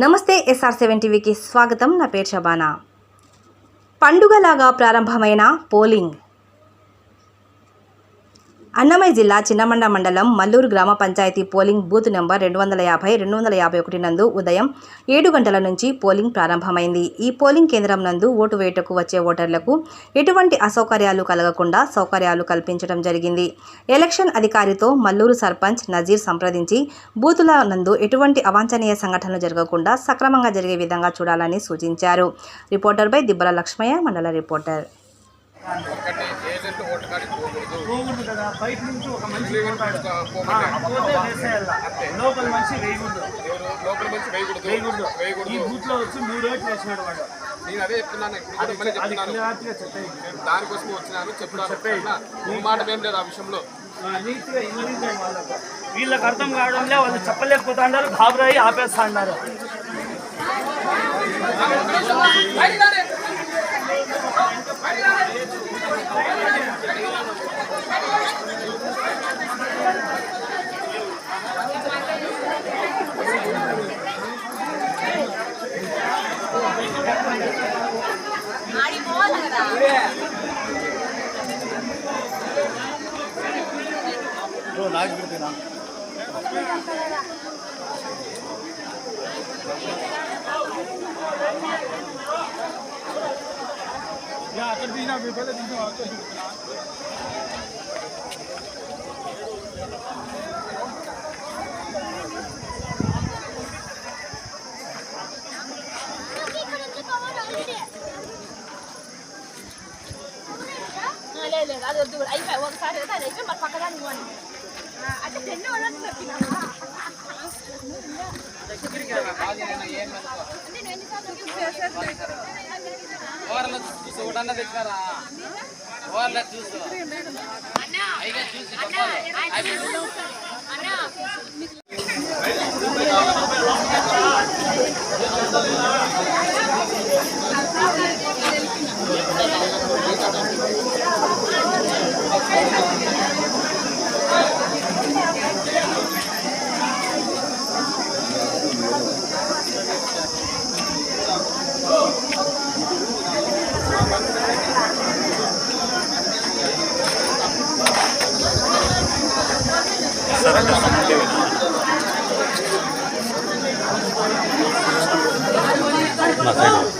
నమస్తే SR7 టీవీకి స్వాగతం. నా పేరు షబానా. పండుగలాగా ప్రారంభమైన పోలింగ్. అన్నమయ్య జిల్లా చిన్నమండ మండలం మల్లూరు గ్రామ పంచాయతీ పోలింగ్ బూత్ నెంబర్ 250-251 నందు ఉదయం 7 గంటల నుంచి పోలింగ్ ప్రారంభమైంది. ఈ పోలింగ్ కేంద్రం నందు ఓటు వేయటకు వచ్చే ఓటర్లకు ఎటువంటి అసౌకర్యాలు కలగకుండా సౌకర్యాలు కల్పించడం జరిగింది. ఎలక్షన్ అధికారితో మల్లూరు సర్పంచ్ నజీర్ సంప్రదించి బూతుల నందు ఎటువంటి అవాంఛనీయ సంఘటనలు జరగకుండా సక్రమంగా జరిగే విధంగా చూడాలని సూచించారు. రిపోర్టర్ బై దిబ్బల లక్ష్మయ్య, మండల రిపోర్టర్. పోకూడదు కదా, బయట నుంచి ఒక మనిషి లోపల మనిషి వేయకూడదు. ఈ బూత్ లో వచ్చి 3 ఓట్లు వేసినాడు వాడు. నేను అదే చెప్తున్నాను, దానికోసం వచ్చినాను చెప్పాను. మాట ఏం లేదు ఆ విషయంలో. నీట్గా వీళ్ళకి అర్థం కావడంలే, వాళ్ళు చెప్పలేకపోతా అన్నారు, గాబరాయి ఆపేస్తా అన్నారు. అక్కడ తీసినా పైన తీసిన లేదు అది వద్దు కూడా అయిపోయి ఒకసారి అయితే అది అయిపోయి మరి పక్కదాన్ని ఇవ్వండి. అంటే టెన్ వాళ్ళని చెప్పినా నా సైడ్